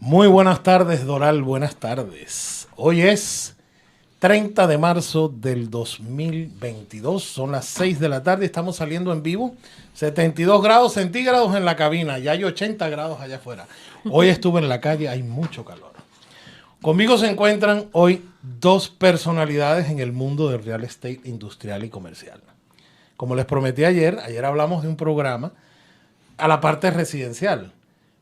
Muy buenas tardes, Doral, buenas tardes. Hoy es 30 de marzo del 2022, son las 6 de la tarde, estamos saliendo en vivo, 72 grados centígrados en la cabina, ya hay 80 grados allá afuera. Hoy estuve en la calle, hay mucho calor. Conmigo se encuentran hoy dos personalidades en el mundo del real estate industrial y comercial. Como les prometí ayer hablamos de un programa a la parte residencial,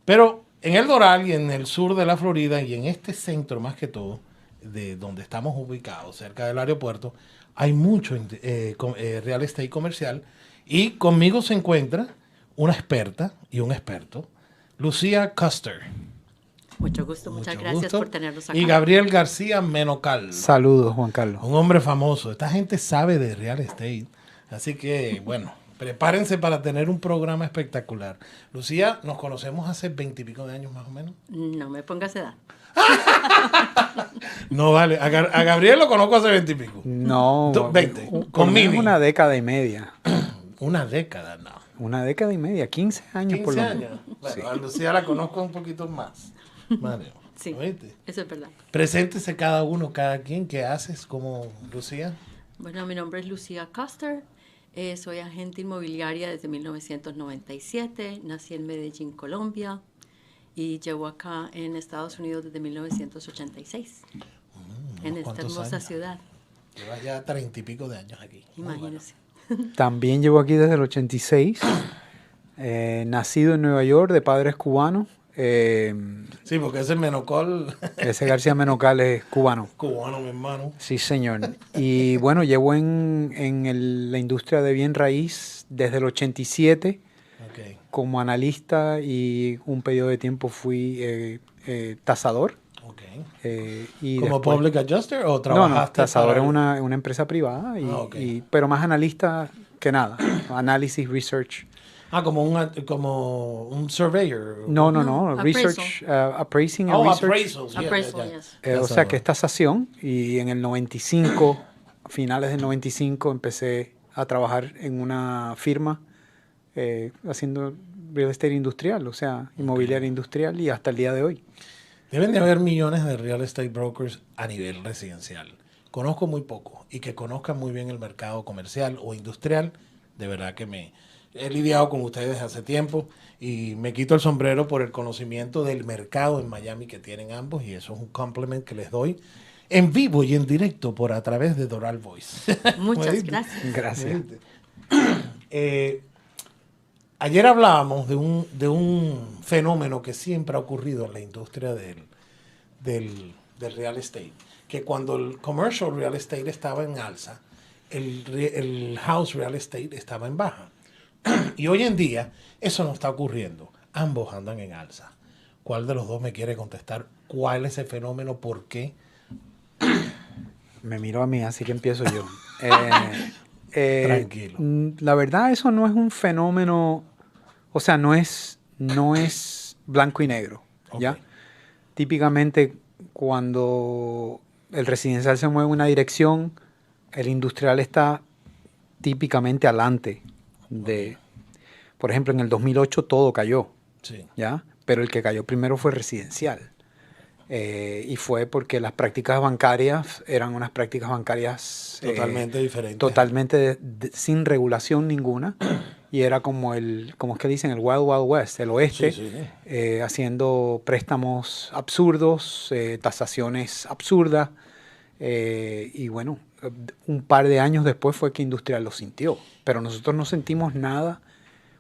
pero en el Doral y en el sur de la Florida y en este centro más que todo, de donde estamos ubicados, cerca del aeropuerto, hay mucho real estate comercial y conmigo se encuentra una experta y un experto, Lucía Custer. Mucho gusto, muchas gracias por tenernos acá. Y Gabriel García Menocal. Saludos, Juan Carlos. Un hombre famoso. Esta gente sabe de real estate, así que, bueno, prepárense para tener un programa espectacular. Lucía, nos conocemos hace 20 y pico de años más o menos. No me pongas edad. No vale, a Gabriel lo conozco hace 20 y pico. No, 20, con Mimi. Una década y media. Una década, no. Una década y media, 15 años 15 por lo menos. años. Bueno, Sí. a Lucía la conozco un poquito más. Mario, Sí, ¿oíste? eso es verdad. Preséntese cada uno, cada quien. ¿Qué haces como Lucía? Bueno, mi nombre es Lucía Custer. Soy agente inmobiliaria desde 1997. Nací en Medellín, Colombia. Y llevo acá en Estados Unidos desde 1986. En esta hermosa ciudad. Llevas ya 30 y pico de años aquí. Imagínense. También llevo aquí desde el 86. Nacido en Nueva York, de padres cubanos. Sí, porque ese Menocol Ese García Menocal es cubano. cubano, mi hermano. Sí, señor. Y bueno, llevo la industria de bien raíz desde el 87 Okay. como analista y un periodo de tiempo fui tasador. Okay. Y ¿Como después- public adjuster o No, trabajaste tasador para es una empresa privada, ok. pero más analista que nada. Análisis, research. como un surveyor? No, appraisal. research, appraising and research. Appraisals. yeah, Appraisal, yeah. yes. O sea que es tasación y en el 95, a finales del 95, empecé a trabajar en una firma haciendo real estate industrial, o sea, inmobiliaria industrial y hasta el día de hoy. Deben de haber millones de real estate brokers a nivel residencial. Conozco muy poco y que conozcan muy bien el mercado comercial o industrial, de verdad que he lidiado con ustedes hace tiempo y me quito el sombrero por el conocimiento del mercado en Miami que tienen ambos y eso es un compliment que les doy en vivo y en directo por a través de Doral Voice. Muchas ¿Oíste? gracias. Gracias. ¿Oíste? Ayer hablábamos de un fenómeno que siempre ha ocurrido en la industria del real estate, que cuando el commercial real estate estaba en alza, el house real estate estaba en baja. Y hoy en día eso no está ocurriendo. Ambos andan en alza. ¿Cuál de los dos me quiere contestar? ¿Cuál es el fenómeno? ¿Por qué? Me miro a mí, así que empiezo yo. Tranquilo. La verdad, eso no es un fenómeno, o sea, no es blanco y negro, ¿ya? Ok. Típicamente, cuando el residencial se mueve en una dirección, el industrial está típicamente adelante de... Por ejemplo, en el 2008 todo cayó, Sí. ¿ya? Pero el que cayó primero fue residencial. Y fue porque las prácticas bancarias eran unas prácticas bancarias Totalmente diferente. totalmente sin regulación ninguna. Y era como es que dicen, el Wild Wild West, el oeste, Sí, sí. haciendo préstamos absurdos, tasaciones absurdas. Y bueno, un par de años después fue que Industrial lo sintió. Pero nosotros no sentimos nada.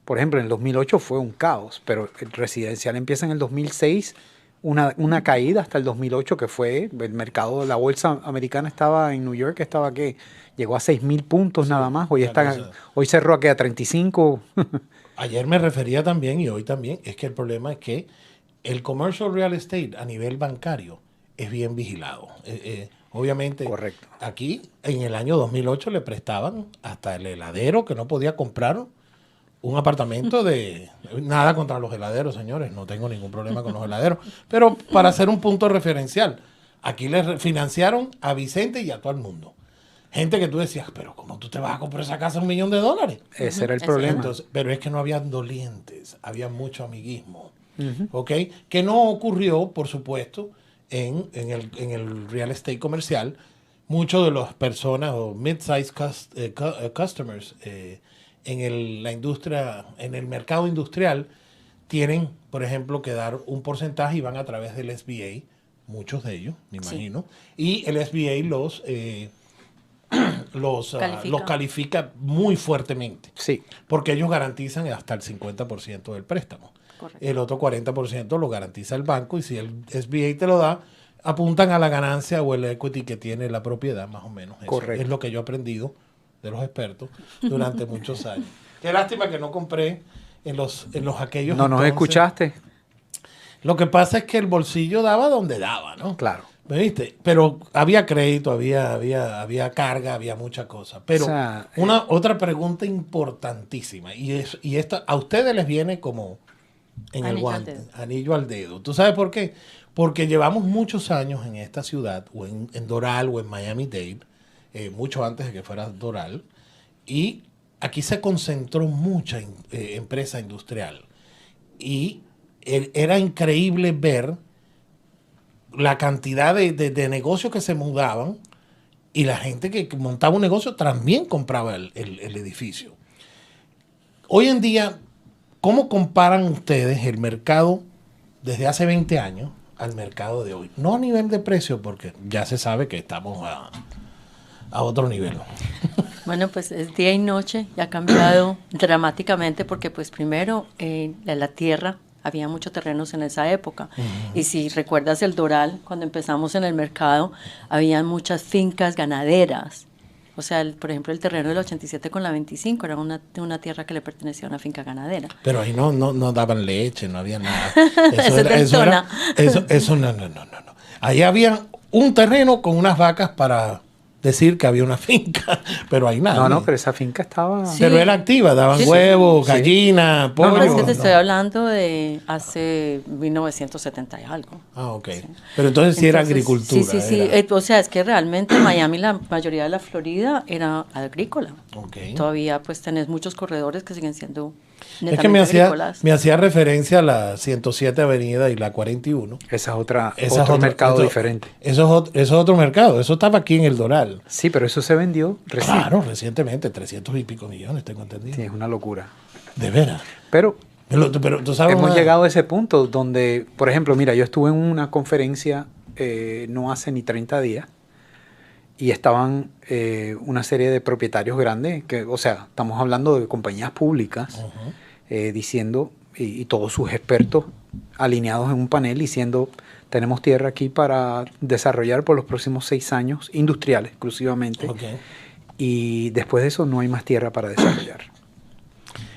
Por ejemplo, en el 2008 fue un caos, pero el residencial empieza en el 2006, una caída hasta el 2008 que fue, el mercado, la bolsa americana estaba en New York, estaba que llegó a 6,000 puntos nada más, hoy cerró aquí a 35. Ayer me refería también y hoy también, es que el problema es que el commercial real estate a nivel bancario es bien vigilado. Obviamente, Correcto. aquí en el año 2008 le prestaban hasta el heladero que no podía comprar un apartamento de... Nada contra los heladeros, señores, no tengo ningún problema con los heladeros, pero para hacer un punto referencial, aquí le financiaron a Vicente y a todo el mundo. Gente que tú decías, pero ¿cómo tú te vas a comprar esa casa $1 millón? Ese era el Ese problema. Entonces, pero es que no había dolientes, había mucho amiguismo. ¿ok? Que no ocurrió, por supuesto, en el real estate comercial. Muchos de las personas o mid-size customers la industria, en el mercado industrial, tienen, por ejemplo, que dar un porcentaje y van a través del SBA, muchos de ellos, me imagino, y el SBA los califica muy fuertemente. Sí. Porque ellos garantizan hasta el 50% del préstamo. Correcto. El otro 40% lo garantiza el banco y si el SBA te lo da, apuntan a la ganancia o el equity que tiene la propiedad, más o menos. Eso Correcto. es lo que yo he aprendido de los expertos durante muchos años. Qué lástima que no compré en los aquellos. No nos entonces. escuchaste. Lo que pasa es que el bolsillo daba donde daba, ¿no? Claro. ¿Me viste? Pero había crédito, había carga, había mucha cosa. Pero O sea, otra pregunta importantísima, y esta a ustedes les viene como en el Anillo guante, al dedo. anillo al dedo. ¿Tú sabes por qué? Porque llevamos muchos años en esta ciudad, o en Doral, o en Miami-Dade, mucho antes de que fuera Doral, y aquí se concentró mucha empresa industrial. Y era increíble ver la cantidad de negocios que se mudaban y la gente que montaba un negocio también compraba el edificio. Hoy en día, ¿cómo comparan ustedes el mercado desde hace 20 años al mercado de hoy? No a nivel de precio, porque ya se sabe que estamos a otro nivel. Bueno, pues es día y noche y ha cambiado dramáticamente porque pues primero la tierra, había muchos terrenos en esa época. Y si recuerdas el Doral, cuando empezamos en el mercado, había muchas fincas ganaderas. O sea, por ejemplo, el terreno del 87 con la 25 era una tierra que le pertenecía a una finca ganadera. Pero ahí no daban leche, no había nada. Eso no. Ahí había un terreno con unas vacas para decir que había una finca, pero hay nada. No, pero esa finca estaba... Sí. Pero era activa, daban huevos, gallinas, pollo. No, es que te estoy hablando de hace 1970 y algo. Ah, ok. Pero entonces sí era agricultura. Sí. O sea, es que realmente Miami, la mayoría de la Florida era agrícola. Ok. Todavía pues tenés muchos corredores que siguen siendo Es que me hacía referencia a la 107 Avenida y la 41. Esa es otro mercado diferente. Eso es otro mercado. Eso estaba aquí en el Doral. Sí, pero eso se vendió recién. Claro, recientemente, 300 y pico millones, tengo entendido. Sí, es una locura. De veras. Pero tú sabes hemos llegado a ese punto donde, por ejemplo, mira, yo estuve en una conferencia no hace ni 30 días y estaban una serie de propietarios grandes, o sea, estamos hablando de compañías públicas, diciendo, y todos sus expertos alineados en un panel diciendo, tenemos tierra aquí para desarrollar por los próximos 6 años, industrial exclusivamente, y después de eso no hay más tierra para desarrollar.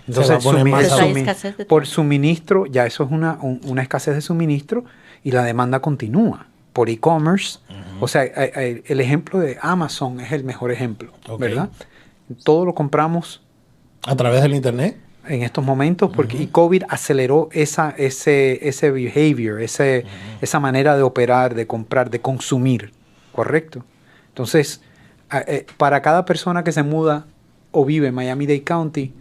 Entonces, por suministro, ya eso es una escasez de suministro y la demanda continúa. Por e-commerce, o sea, el ejemplo de Amazon es el mejor ejemplo, ¿verdad? Todo lo compramos a través del internet en estos momentos porque y COVID aceleró ese behavior, esa manera de operar, de comprar, de consumir, ¿correcto? Entonces, para cada persona que se muda o vive en Miami-Dade County,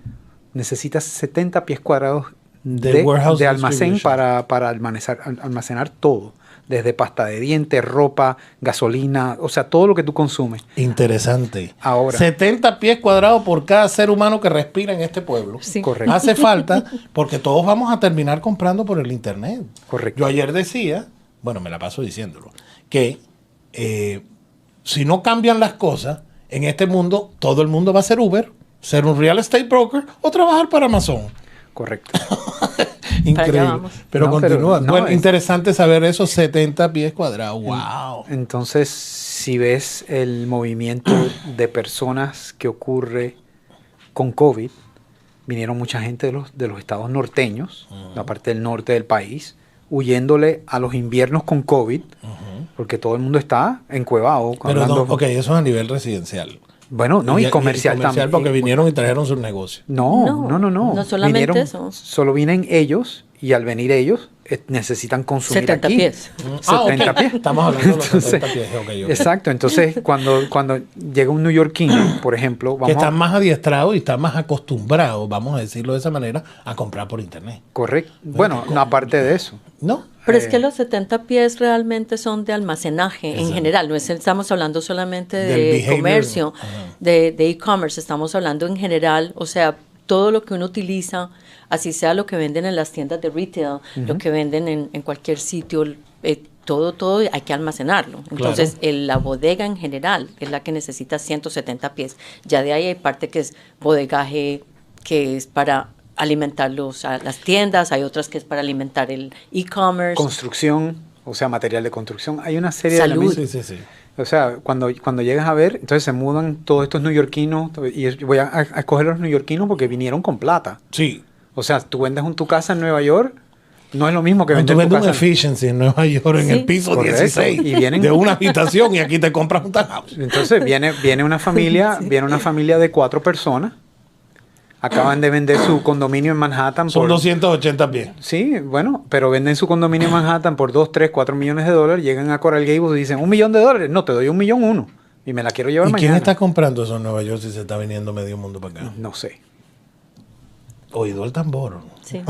necesitas 70 pies cuadrados de almacén para almacenar todo. Desde pasta de dientes, ropa, gasolina, o sea, todo lo que tú consumes. Interesante. Ahora, 70 pies cuadrados por cada ser humano que respira en este pueblo. Sí. Correcto. Hace falta porque todos vamos a terminar comprando por el internet. Correcto. Yo ayer decía, bueno, me la paso diciéndolo, que si no cambian las cosas, en este mundo todo el mundo va a ser Uber, ser un real estate broker o trabajar para Amazon. Correcto. Increíble. Pero continúa. Bueno, interesante saber esos 70 pies cuadrados. ¡Wow! Entonces, si ves el movimiento de personas que ocurre con COVID, vinieron mucha gente de los estados norteños, la parte del norte del país, huyéndole a los inviernos con COVID, porque todo el mundo está encuevado. Pero eso es a nivel residencial. Bueno, no, y comercial también. Porque vinieron y trajeron sus negocios. No. No solamente eso. Solo vienen ellos y al venir ellos necesitan consumir 70 aquí. pies. 70 ok. pies. Estamos hablando de los Entonces, 70 pies. Ok. Exacto. Entonces, cuando llega un neoyorquino, por ejemplo, Que están más adiestrados y están más acostumbrados, vamos a decirlo de esa manera, a comprar por internet. Correcto. Bueno, no, aparte de eso. ¿No? Pero es que los 70 pies realmente son de almacenaje en Exacto. general, no estamos hablando solamente Del de behavior. comercio, Ajá. de e-commerce, estamos hablando en general, o sea, todo lo que uno utiliza, así sea lo que venden en las tiendas de retail, lo que venden en cualquier sitio, todo hay que almacenarlo. Entonces, la bodega en general es la que necesita 170 pies. Ya de ahí hay parte que es bodegaje, que es para alimentar las tiendas, hay otras que es para alimentar el e-commerce. Construcción, o sea, material de construcción. Hay una serie Salud. de... Sí, sí, sí. O sea, cuando llegas a ver, entonces se mudan todos estos neoyorquinos, y voy a escoger a los neoyorquinos porque vinieron con plata. Sí. O sea, tú vendes tu casa en Nueva York, no es lo mismo que Tú vender tu vendes un casa. efficiency en Nueva York en Sí. el piso Correcto. 16 Y vienen- de una habitación y aquí te compras un townhouse. Entonces viene una familia, viene una familia de 4 personas. Acaban de vender su condominio en Manhattan Son por... 280 pies. Sí, bueno, pero venden su condominio en Manhattan por 2, 3, 4 millones de dólares. Llegan a Coral Gables y dicen, $1 millón. No, te doy $1,100,000 y me la quiero llevar ¿Y quién mañana. está comprando eso en Nueva York si se está viniendo medio mundo para acá? No sé. Oído el tambor. Sí.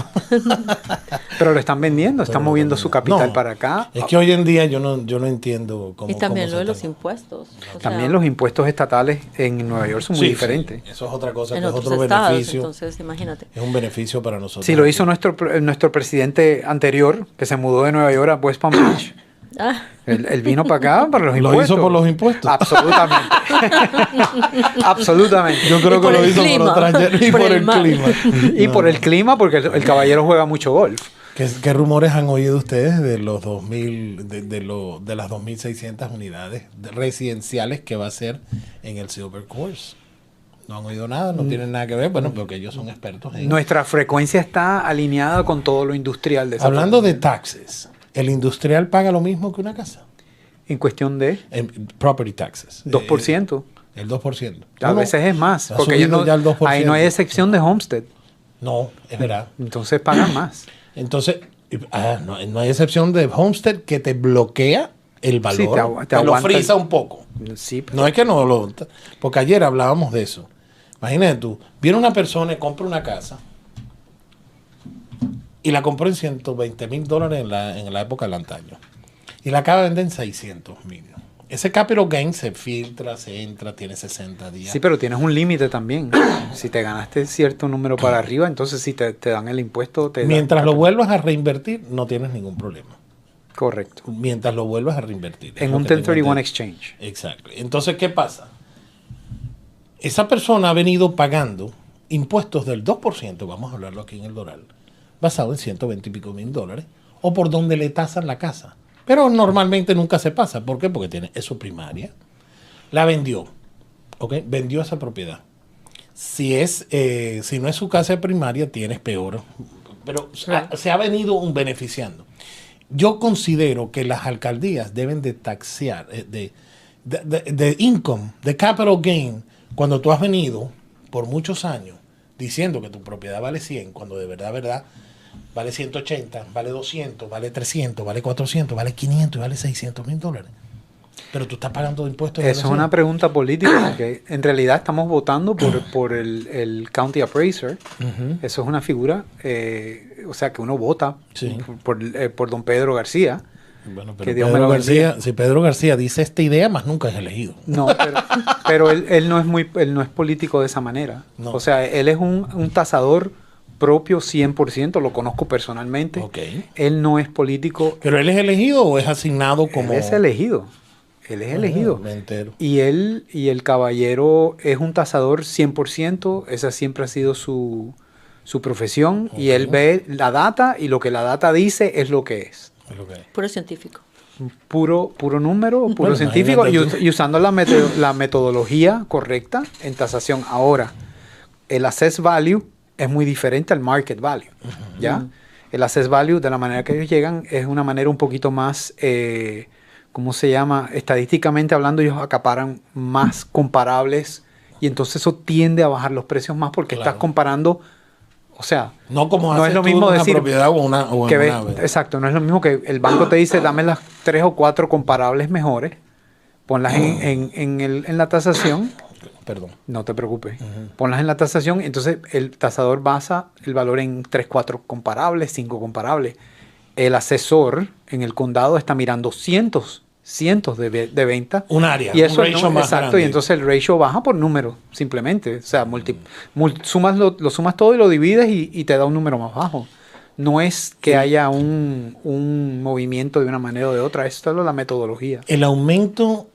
Pero lo están vendiendo, están Pero moviendo su capital no, para acá. Es que hoy en día yo no entiendo cómo. Y también cómo lo de se los está- impuestos. o También sea, los impuestos estatales en Nueva York son muy Sí, diferentes. sí, eso es otra cosa, en que es otros otro estados, beneficio. entonces imagínate. Es un beneficio para nosotros. Sí, lo hizo nuestro presidente anterior, que se mudó de Nueva York a West Palm Beach. Ah, Él vino para acá para los ¿Lo impuestos. hizo por los impuestos? Absolutamente. Absolutamente. Yo creo Y que por lo el hizo clima. por otra y Por por el el mar. clima. Y por el clima, porque el caballero juega mucho golf. ¿Qué rumores han oído ustedes de los 2000, de las 2.600 unidades residenciales que va a ser en el Silver Course? No han oído nada, no tienen nada que ver, bueno, porque ellos son expertos en... Nuestra frecuencia está alineada con todo lo industrial de esa Hablando de forma. taxes, ¿el industrial paga lo mismo que una casa? En cuestión de En property taxes. 2%. El 2%. A veces es más. ha Porque ellos subido no, ya el 2%. ahí no hay excepción de homestead. No, es verdad. Entonces pagan más. Entonces, no hay excepción de homestead que te bloquea el valor. Sí, te lo aguanta frisa el- un poco. Sí, No es que no lo... Porque ayer hablábamos de eso. Imagínate tú, viene una persona y compra una casa y la compró en $120,000 en la época del antaño. Y la acaba de vender en 600,000. Ese capital gain se filtra, se entra, tiene 60 días. sí, pero tienes un límite también. Si te ganaste cierto número para arriba, entonces si te dan el impuesto, te dan- Mientras lo vuelvas a reinvertir, no tienes ningún problema. Correcto. Mientras lo vuelvas a reinvertir. Es En lo un que tengo 1031 entendido. exchange. Exacto. Entonces, ¿qué pasa? Esa persona ha venido pagando impuestos del 2%, vamos a hablarlo aquí en el Doral, basado en 120 y pico mil dólares, o por donde le tasan la casa. Pero normalmente nunca se pasa. ¿Por qué? Porque es su primaria. La vendió. ¿Ok? Vendió esa propiedad. Si no es su casa primaria, tienes peor. Pero se ha venido beneficiando. Yo considero que las alcaldías deben de taxear, de income, de capital gain, cuando tú has venido por muchos años diciendo que tu propiedad vale 100, cuando de verdad, vale 180, vale 200, vale 300, vale 400, vale 500 y vale $600,000. Pero tú estás pagando impuestos. de Eso es evaluación. una pregunta política, porque en realidad estamos votando por el county appraiser. Ujú. Eso es una figura, o sea, que uno vota Sí. por don Pedro García. Bueno, pero Que Dios me lo bendiga. si Pedro García dice esta idea, más nunca es elegido. No, pero él no es político de esa manera. No. O sea, él es un tasador propio 100%, lo conozco personalmente. Ok. Él no es político, ¿Pero él es elegido o es asignado como...? él es elegido. Él es elegido. Me entero. Y el caballero es un tasador 100%, esa siempre ha sido su profesión, y él ve la data y lo que la data dice es lo que es. Es lo que es. Puro científico. Puro número, puro Bueno, científico imagínate tú. y usando la metodología correcta en tasación. Ahora, el assess value es muy diferente al market value, ¿ya? El assess value, de la manera que ellos llegan, es una manera un poquito más, ¿cómo se llama? Estadísticamente hablando, ellos acaparan más comparables y entonces eso tiende a bajar los precios más porque Claro. estás comparando O sea, No como no haces es lo tú mismo en una decir propiedad o en que una... exacto, no es lo mismo que el banco te dice, dame las 3 o 4 comparables mejores, ponlas en la tasación. Perdón. No te preocupes. Ponlas en la tasación, entonces el tasador basa el valor en 3, 4 comparables, 5 comparables. El asesor en el condado está mirando cientos de ventas. Un área, Y eso un ratio más exacto, grande. y entonces el ratio baja por número, simplemente. O sea, sumas lo sumas todo y lo divides y te da un número más bajo. No es que haya un movimiento de una manera o de otra, es solo la metodología. El aumento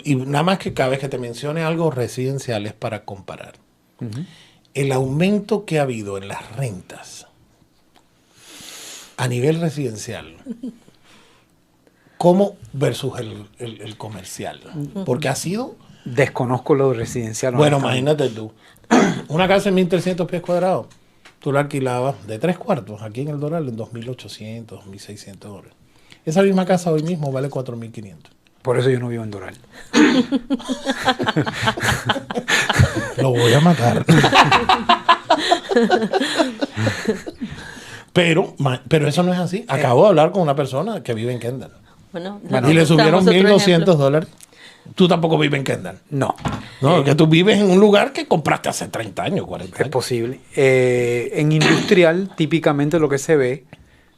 y nada más que cada vez que te mencione algo residencial es para comparar. El aumento que ha habido en las rentas a nivel residencial, ¿cómo versus el comercial? Porque ha sido... Desconozco lo residencial. Bueno, honestamente. imagínate tú. Una casa en 1.300 pies cuadrados, tú la alquilabas de 3 cuartos aquí en el Doral en $2.800, $2.600. Esa misma casa hoy mismo vale $4.500. Por eso yo no vivo en Doral. Lo voy a matar. Pero eso no es así. Acabo de hablar con una persona que vive en Kendall. Bueno, Y le subieron damos otro ejemplo. $1.200. Tú tampoco vives en Kendall. No. No, que tú vives en un lugar que compraste hace 30 años, 40 Es años. posible. En industrial, típicamente lo que se ve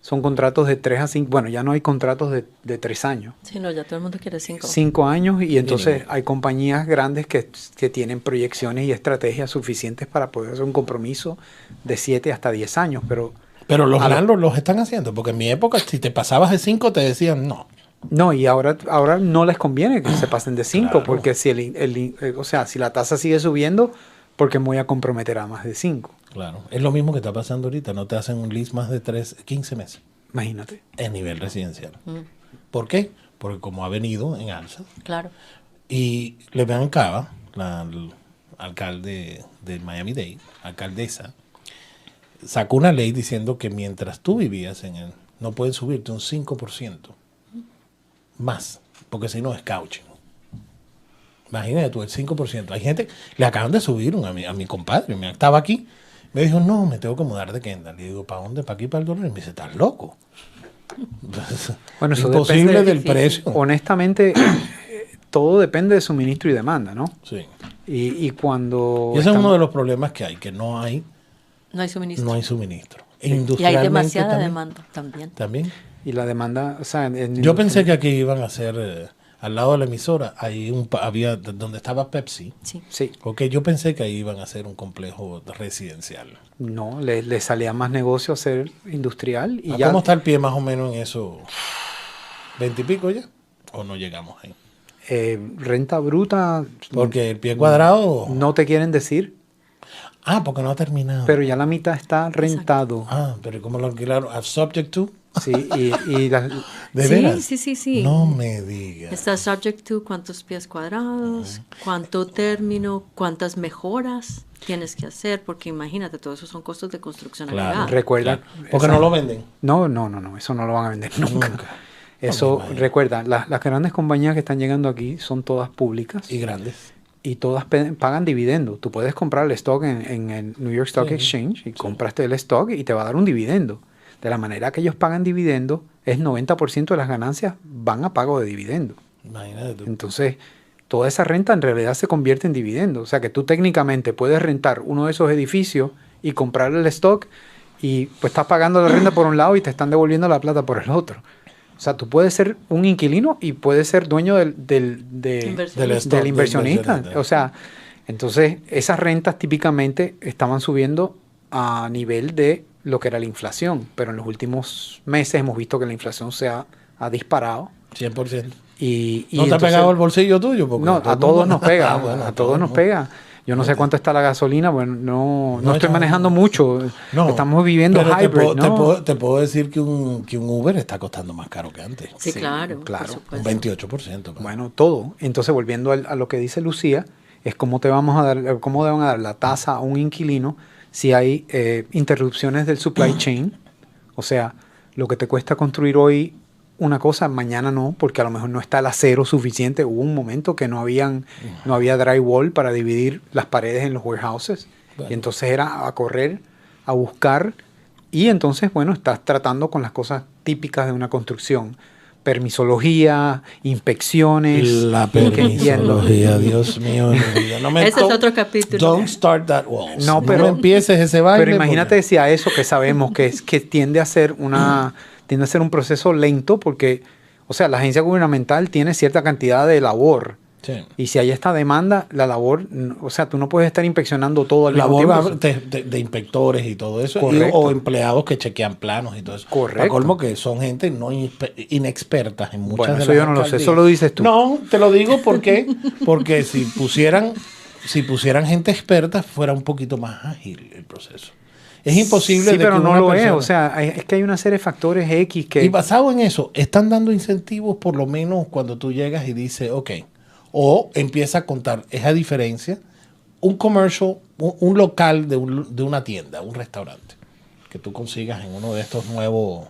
son contratos de 3 a 5. Bueno, ya no hay contratos de 3 años. Sí, no, ya todo el mundo quiere 5. 5 años, y entonces Mínimo. hay compañías grandes que tienen proyecciones y estrategias suficientes para poder hacer un compromiso de 7 hasta 10 años. Pero Pero los a la- landlords los están haciendo. Porque en mi época, si te pasabas de 5, te decían no. no, y ahora no les conviene que se pasen de 5, Claro. porque si o sea, si la tasa sigue subiendo, porque me voy a comprometer a más de 5. Claro. Es lo mismo que está pasando ahorita. No te hacen un lease más de 15 meses Imagínate. en nivel residencial. ¿Por qué? Porque como ha venido en alza. Claro. Y Levan Cava, el alcalde de Miami-Dade, alcaldesa, sacó una ley diciendo que mientras tú vivías en él, no pueden subirte un 5% más, porque si no es caucho. Imagínate tú, el 5%. Hay gente, le acaban de subir a mi compadre, estaba aquí, me dijo, no, me tengo que mudar de Kendall. Le digo, ¿para dónde? ¿Para aquí, para el dólar? Y me dice, ¿estás loco? Bueno, eso imposible depende- del precio. Honestamente, todo depende de suministro y demanda, ¿no? Sí. Y cuando... Y ese es uno de los problemas que hay, que no hay No hay suministro. suministro. Y hay Industrialmente demasiada también. demanda también. También. Y la demanda, o sea, Yo pensé que aquí iban a hacer, al lado de la emisora, había donde estaba Pepsi. Sí. Sí, Ok, yo pensé que ahí iban a hacer un complejo residencial. no, le salía más negocio hacer industrial y ¿Cómo está el pie más o menos en eso? ¿20 y pico ya? ¿O no llegamos ahí? Renta bruta, Porque el pie cuadrado... no te quieren decir, porque no ha terminado. pero ya la mitad está rentado. Pero ¿cómo lo alquilaron? ¿Subject to? Sí, y ¿De Sí, veras? sí. No me digas. Está subject to cuántos pies cuadrados, cuánto término, cuántas mejoras tienes que hacer, porque imagínate, todo eso son costos de construcción Claro. agregada. recuerda... Claro. Porque esa- no lo venden. No, eso no lo van a vender nunca. Eso, me imagino. recuerda, las grandes compañías que están llegando aquí son todas públicas Y grandes. y todas pagan dividendo. Tú puedes comprar el stock en el New York Stock Exchange y compraste el stock y te va a dar un dividendo. De la manera que ellos pagan dividendo, es 90% de las ganancias van a pago de dividendo. Imagínate tú. Entonces, toda esa renta en realidad se convierte en dividendo. O sea que tú técnicamente puedes rentar uno de esos edificios y comprar el stock y pues estás pagando la renta por un lado y te están devolviendo la plata por el otro. O sea, tú puedes ser un inquilino y puedes ser dueño del Inversionista. del inversionista. inversionista. O sea, entonces esas rentas típicamente estaban subiendo a nivel de lo que era la inflación, pero en los últimos meses hemos visto que la inflación ha disparado. 100%. Y ¿No te ha entonces- pegado el bolsillo tuyo? Porque no, todo a el todos mundo- nos pega, Bueno, a todos nos pega. Yo no sé cuánto está la gasolina, bueno, no estoy ya- manejando mucho. No, Estamos viviendo pero hybrid, ¿no? te puedo decir que un Uber está costando más caro que antes. Sí, Sí, claro, claro. por Un supuesto. 28%. pa. Bueno, todo. Entonces, volviendo a lo que dice Lucía, es cómo cómo te van a dar la tasa a un inquilino si hay interrupciones del supply chain. O sea, lo que te cuesta construir hoy una cosa, mañana no, porque a lo mejor no está el acero suficiente. Hubo un momento que no había drywall para dividir las paredes en los warehouses. Bueno. Y entonces era a correr, a buscar, y entonces, bueno, estás tratando con las cosas típicas de una construcción. Permisología, inspecciones. La y que- y en- permisología, Dios mío, de mi vida. No me Ese es otro capítulo. Don't start that waltz. No, No pero- me empieces ese baile. Pero imagínate porque- si a eso que sabemos que tiende a ser un proceso lento porque, o sea, la agencia gubernamental tiene cierta cantidad de labor. Sí. Y si hay esta demanda, la labor, o sea, tú no puedes estar inspeccionando todo al mismo Labor tiempo. de inspectores y todo eso. Correcto. O empleados que chequean planos y todo eso. Correcto. Para colmo que son gente no inexpertas en muchas Bueno, de eso las yo no lo sé, alcaldías. eso lo dices tú. No, te lo digo porque si pusieran gente experta, fuera un poquito más ágil el proceso. Es imposible Sí, de pero que no una lo es. persona- O sea, es que hay una serie de factores X que... Y basado en eso, están dando incentivos por lo menos cuando tú llegas y dices, ok, o empieza a contar esa diferencia, un commercial, un local de una tienda, un restaurante, que tú consigas en uno de estos nuevos,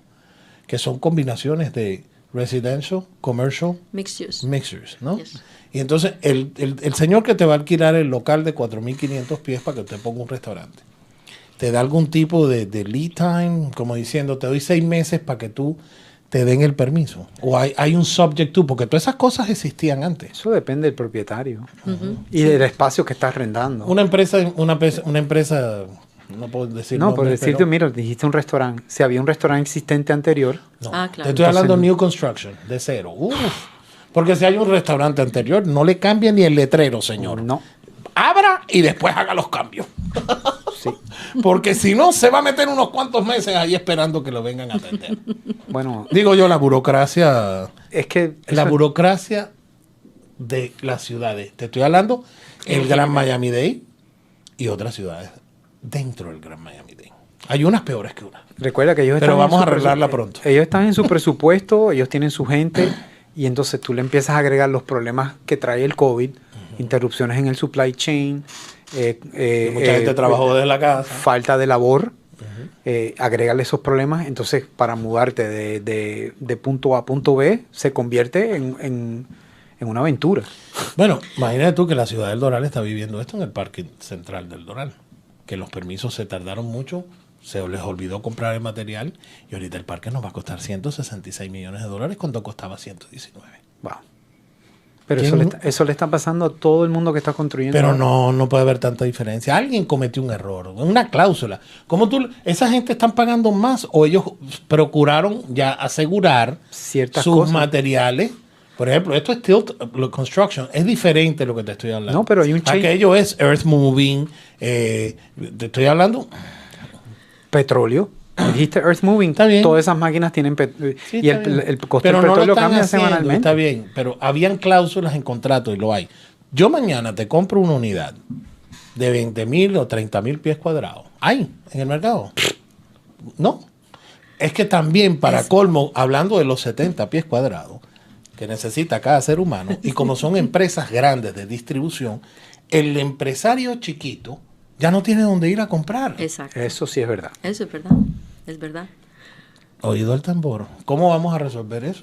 que son combinaciones de residential, commercial, Mixed use. mixers, ¿no? Yes. Y entonces el señor que te va a alquilar el local de 4.500 pies para que usted ponga un restaurante, te da algún tipo de lead time, como diciendo, te doy 6 meses para que tú te den el permiso. O hay un subject to, porque todas esas cas existían antes. Eso depende del propietario y del espacio que estás arrendando. Una empresa, no puedo decir No, por nombre, decirte, pero- mira, dijiste un restaurante. Si había un restaurante existente anterior, No, Ah, claro. te estoy hablando Entonces- new construction, de cero. Uf. Porque si hay un restaurante anterior, no le cambie ni el letrero, señor. no. Abra y después haga los cambios. Sí. Porque si no, se va a meter unos cuantos meses ahí esperando que lo vengan a atender. Bueno, Digo yo, la burocracia es que... la eso- burocracia de las ciudades. Te estoy hablando el Gran Miami-Dade y otras ciudades dentro del Gran Miami-Dade. Hay unas peores que otras. Recuerda que ellos Pero están en vamos su a arreglarla presu- pronto. Ellos están en su presupuesto, ellos tienen su gente y entonces tú le empiezas a agregar los problemas que trae el COVID, interrupciones en el supply chain, Mucha gente trabajó desde la casa. falta de labor, agrégale esos problemas, entonces para mudarte de punto A a punto B se convierte en una aventura. Bueno, imagínate tú que la ciudad del Doral está viviendo esto en el parque central del Doral. Que los permisos se tardaron mucho, se les olvidó comprar el material y ahorita el parque nos va a costar 166 millones de dólares cuando costaba 119. Wow. Pero ¿Quién? eso le está pasando a todo el mundo que está construyendo. Pero no puede haber tanta diferencia. Alguien cometió un error, una cláusula. ¿Cómo tú, esa gente están pagando más o ellos procuraron ya asegurar Ciertas sus cosas. materiales? Por ejemplo, esto es Tilt Construction. Es diferente de lo que te estoy hablando. No, pero hay un change. Aquello es Earth Moving. Te estoy hablando. Petróleo. Dijiste Earth Moving. Está bien. Todas esas máquinas tienen Sí, y está bien. el costo Pero del no lo petróleo están cambia haciendo, semanalmente. está bien, pero habían cláusulas en contrato y lo hay. Yo mañana te compro una unidad de 20.000 o 30.000 pies cuadrados. ¿Hay en el mercado? No. Es que también, para colmo, hablando de los 70 pies cuadrados que necesita cada ser humano, y como son empresas grandes de distribución, el empresario chiquito ya no tiene dónde ir a comprar. Exacto. Eso sí es verdad. Eso es verdad. Es verdad. Oído el tambor. ¿Cómo vamos a resolver eso?